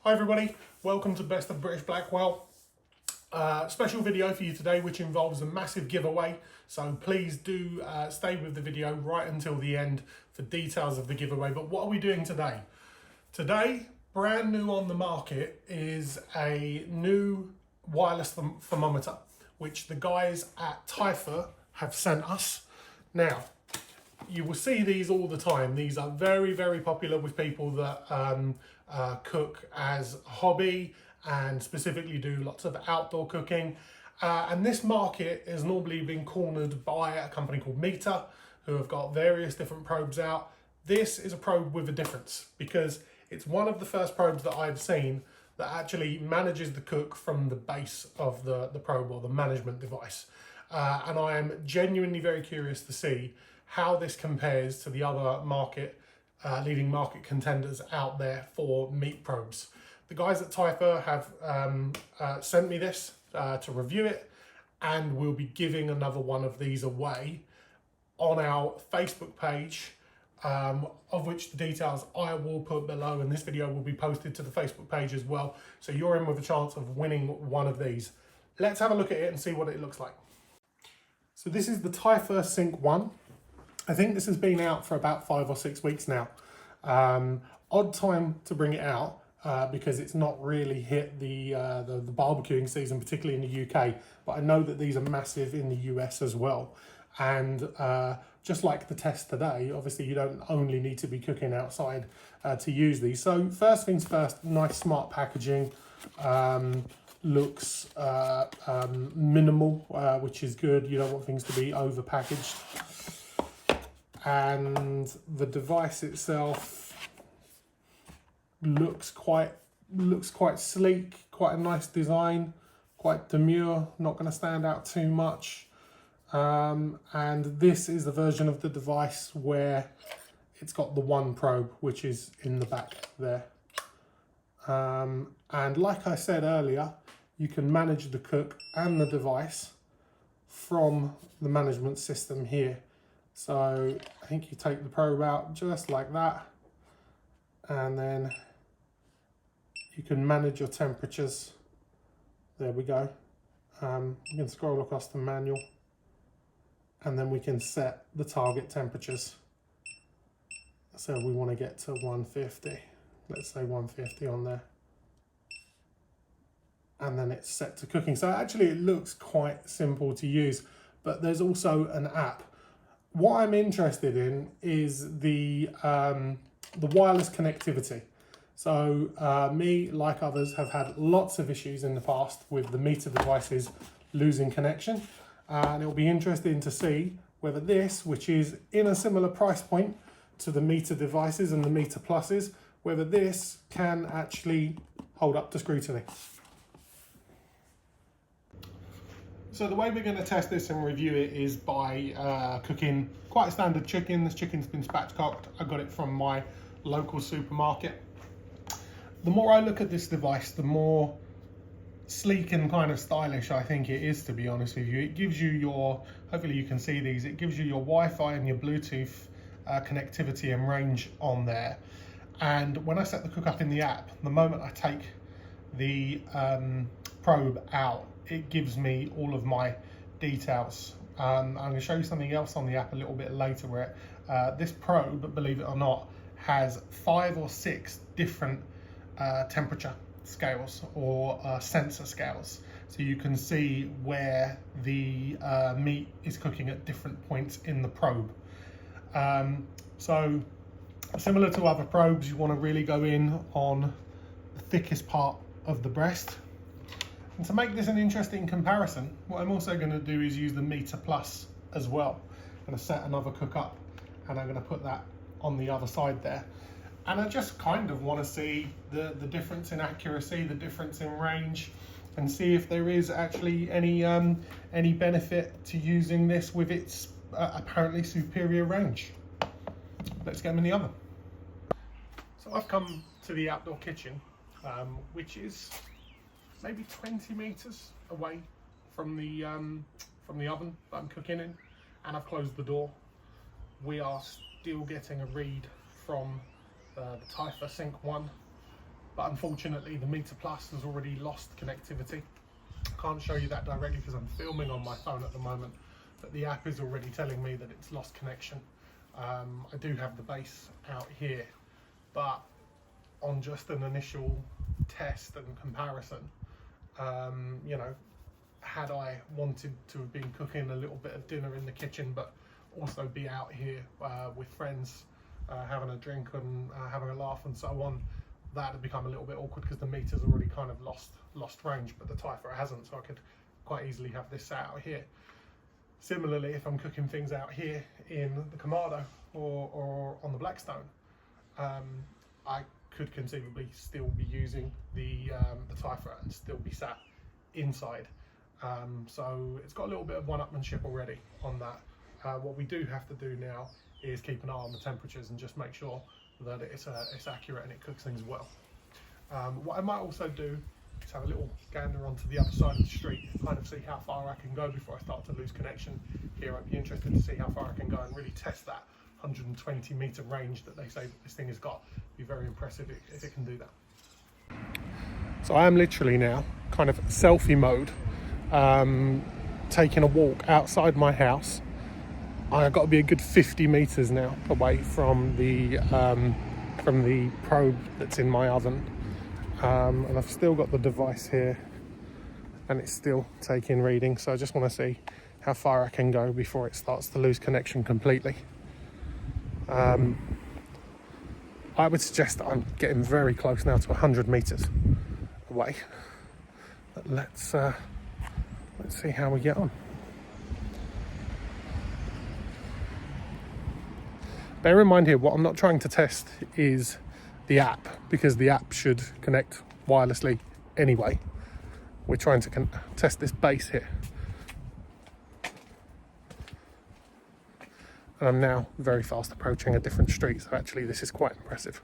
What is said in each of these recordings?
Hi everybody, welcome to Best of British Blackwell. Special video for you today which involves a massive giveaway, so please do stay with the video right until the end for details of the giveaway. But what are we doing today? Today, brand new on the market is a new wireless thermometer which the guys at Typhur have sent us. Now, you will see these all the time. These are very, very popular with people that cook as a hobby and specifically do lots of outdoor cooking. And this market has normally been cornered by a company called Meter, who have got various different probes out. This is a probe with a difference because it's one of the first probes that I've seen that actually manages the cook from the base of the probe or the management device. And I am genuinely very curious to see how this compares to the other leading market contenders out there for meat probes. The guys at Typhur have sent me this to review it, and we'll be giving another one of these away on our Facebook page, of which the details I will put below, and this video will be posted to the Facebook page as well, so you're in with a chance of winning one of these. Let's have a look at it and see what it looks like. So this is the Typhur Sync 1. I think this has been out for about 5 or 6 weeks now. Odd time to bring it out because it's not really hit the barbecuing season, particularly in the UK. But I know that these are massive in the US as well. And just like the test today, obviously you don't only need to be cooking outside to use these. So first things first, nice smart packaging. Looks minimal, which is good. You don't want things to be over packaged. And the device itself looks quite sleek, quite a nice design, quite demure, not going to stand out too much. And this is the version of the device where it's got the one probe, which is in the back there. And like I said earlier, you can manage the cook and the device from the management system here. So I think you take the probe out just like that, and then you can manage your temperatures. There we go. You can scroll across the manual, and then we can set the target temperatures. So we want to get to 150. Let's say 150 on there. And then it's set to cooking. So actually it looks quite simple to use, but there's also an app. What I'm interested in is the wireless connectivity. So me, like others, have had lots of issues in the past with the Meter devices losing connection. And it'll be interesting to see whether this, which is in a similar price point to the Meter devices and the Meter Pluses, whether this can actually hold up to scrutiny. So the way we're going to test this and review it is by cooking quite a standard chicken. This chicken's been spatchcocked. I got it from my local supermarket. The more I look at this device, the more sleek and kind of stylish I think it is, to be honest with you. It gives you your, hopefully you can see these, it gives you your Wi-Fi and your Bluetooth connectivity and range on there. And when I set the cook up in the app, the moment I take the probe out, it gives me all of my details. I'm going to show you something else on the app a little bit later where this probe, believe it or not, has 5 or 6 different temperature scales or sensor scales. So you can see where the meat is cooking at different points in the probe. So similar to other probes, you want to really go in on the thickest part of the breast. And to make this an interesting comparison, what I'm also going to do is use the Meter Plus as well. I'm going to set another cook up and I'm going to put that on the other side there. And I just kind of want to see the difference in accuracy, the difference in range, and see if there is actually any benefit to using this with its apparently superior range. Let's get them in the oven. So I've come to the outdoor kitchen, which is maybe 20 meters away from the oven that I'm cooking in, and I've closed the door. We are still getting a read from the Typhur Sync 1 but unfortunately the Meter Plus has already lost connectivity. I can't show you that directly because I'm filming on my phone at the moment, but the app is already telling me that it's lost connection. I do have the base out here, but on just an initial test and comparison, you know, had I wanted to have been cooking a little bit of dinner in the kitchen, but also be out here with friends, having a drink and having a laugh and so on, that had become a little bit awkward because the meter's already kind of lost range, but the Typhur hasn't, so I could quite easily have this sat out here. Similarly, if I'm cooking things out here in the Kamado or on the Blackstone, I could conceivably still be using the Typhur and still be sat inside. So it's got a little bit of one-upmanship already on that. What we do have to do now is keep an eye on the temperatures and just make sure that it's accurate and it cooks things well. What I might also do is have a little gander onto the other side of the street, kind of see how far I can go before I start to lose connection here. I'd be interested to see how far I can go and really test that 120 meter range that they say that this thing has got. It'd be very impressive if it can do that. So I am literally now kind of selfie mode, taking a walk outside my house. I've got to be a good 50 meters now away from the probe that's in my oven, and I've still got the device here and it's still taking readings, so I just want to see how far I can go before it starts to lose connection completely. I would suggest that I'm getting very close now to 100 meters away, but let's see how we get on. Bear in mind here, what I'm not trying to test is the app, because the app should connect wirelessly anyway. We're trying to test this base here. And I'm now very fast approaching a different street, so actually this is quite impressive.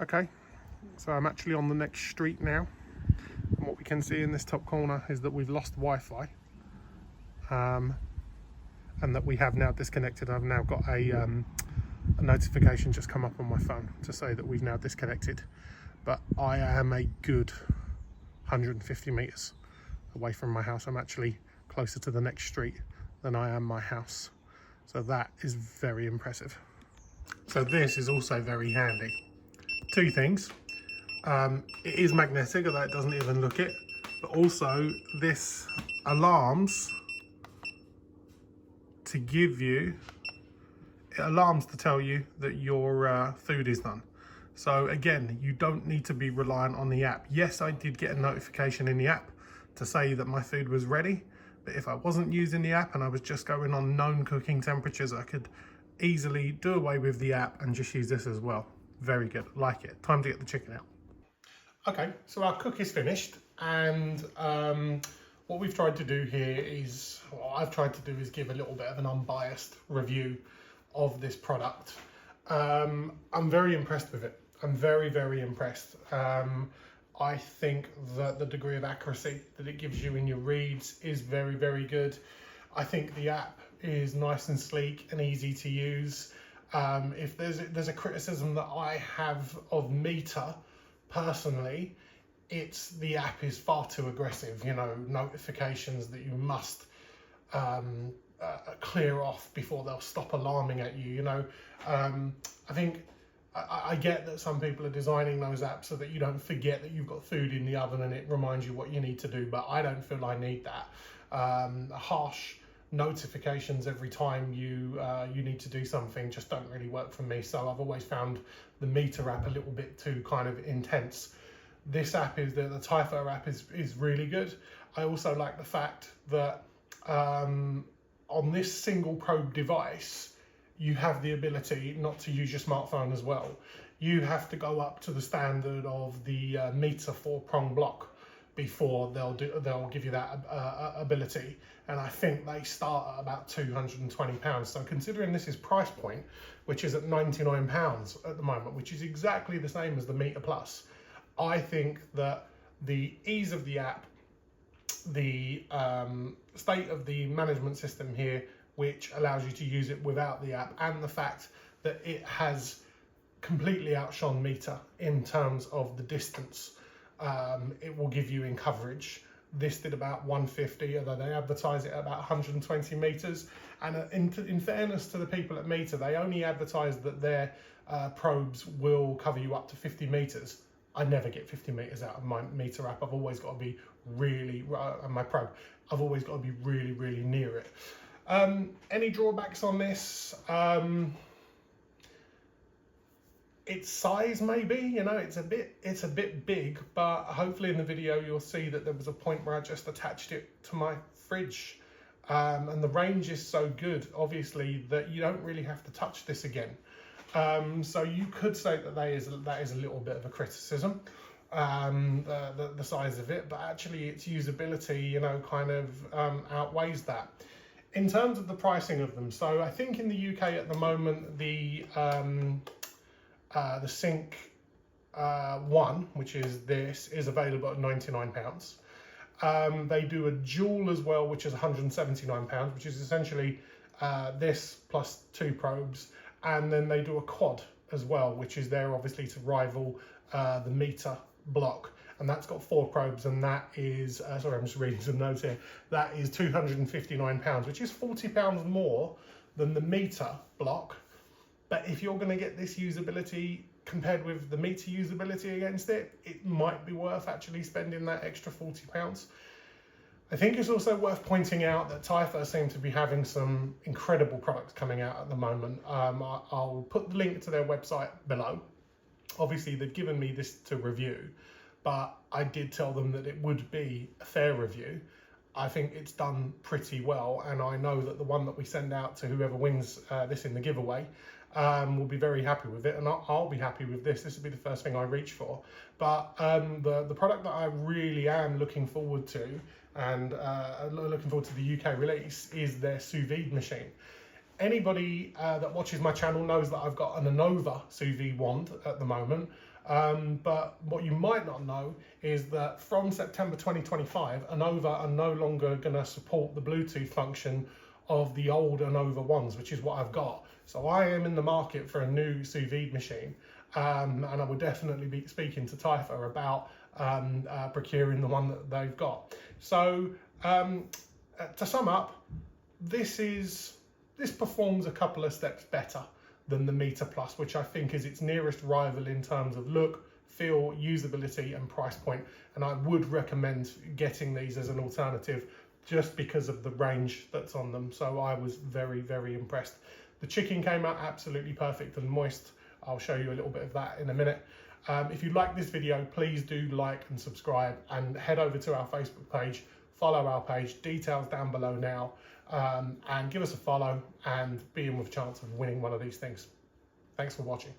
Okay, so I'm actually on the next street now. And what we can see in this top corner is that we've lost Wi-Fi. And that we have now disconnected. I've now got a notification just come up on my phone to say that we've now disconnected, but I am a good 150 meters away from my house. I'm actually closer to the next street than I am my house, so that is very impressive. So this is also very handy. Two things: it is magnetic, although it doesn't even look it, but also this alarms to give you, it alarms to tell you that your food is done. So again, you don't need to be reliant on the app. Yes, I did get a notification in the app to say that my food was ready, but if I wasn't using the app and I was just going on known cooking temperatures, I could easily do away with the app and just use this as well. Very good, like it. Time to get the chicken out. Okay, so our cook is finished, and what we've tried to do here is, what I've tried to do is give a little bit of an unbiased review of this product. I'm very impressed with it. I'm very, very impressed. I think that the degree of accuracy that it gives you in your reads is very, very good. I think the app is nice and sleek and easy to use. If there's a criticism that I have of Meter personally, it's the app is far too aggressive. You know, notifications that you must clear off before they'll stop alarming at you. You know, I think I get that some people are designing those apps so that you don't forget that you've got food in the oven and it reminds you what you need to do, but I don't feel I need that. Harsh notifications every time you need to do something just don't really work for me, so I've always found the Meter app a little bit too kind of intense. This app is, the Typhur app is really good. I also like the fact that on this single probe device, you have the ability not to use your smartphone as well. You have to go up to the standard of the Meter 4-prong block before they'll give you that ability. And I think they start at about £220. So considering this is price point, which is at £99 at the moment, which is exactly the same as the Meter Plus, I think that the ease of the app, the state of the management system here, which allows you to use it without the app, and the fact that it has completely outshone Meter in terms of the distance it will give you in coverage. This did about 150, although they advertise it at about 120 meters. And in fairness to the people at Meter, they only advertise that their probes will cover you up to 50 meters. I never get 50 meters out of my Meter app. I've always got to be really, my probe, I've always got to be really, really near it. Any drawbacks on this? Its size, maybe, you know, it's a bit big, but hopefully in the video you'll see that there was a point where I just attached it to my fridge, and the range is so good, obviously, that you don't really have to touch this again. So you could say that that is a little bit of a criticism, the size of it, but actually its usability, you know, kind of outweighs that. In terms of the pricing of them, so I think in the UK at the moment, the Sync 1, which is this, is available at £99. They do a dual as well, which is £179, which is essentially this plus 2 probes. And then they do a quad as well, which is there obviously to rival the Meter block. And that's got 4 probes, and that is, sorry, I'm just reading some notes here. That is £259, which is £40 more than the Meter block. But if you're going to get this usability compared with the Meter usability against it, it might be worth actually spending that extra £40. I think it's also worth pointing out that Typhur seem to be having some incredible products coming out at the moment. I'll put the link to their website below. Obviously, they've given me this to review, but I did tell them that it would be a fair review. I think it's done pretty well, and I know that the one that we send out to whoever wins this in the giveaway will be very happy with it, and I'll be happy with this. This will be the first thing I reach for. But the product that I really am looking forward to, and looking forward to the UK release, is their sous vide machine. Anybody that watches my channel knows that I've got an Anova sous vide wand at the moment. But what you might not know is that from September 2025, Anova are no longer going to support the Bluetooth function of the old Anova ones, which is what I've got. So I am in the market for a new sous vide machine, and I will definitely be speaking to Typhur about procuring the one that they've got. So to sum up, this performs a couple of steps better than the Meter Plus, which I think is its nearest rival in terms of look, feel, usability and price point. And I would recommend getting these as an alternative just because of the range that's on them. So I was very, very impressed. The chicken came out absolutely perfect and moist. I'll show you a little bit of that in a minute. If you like this video, please do like and subscribe, and head over to our Facebook page, follow our page, details down below now, and give us a follow and be in with a chance of winning one of these things. Thanks for watching.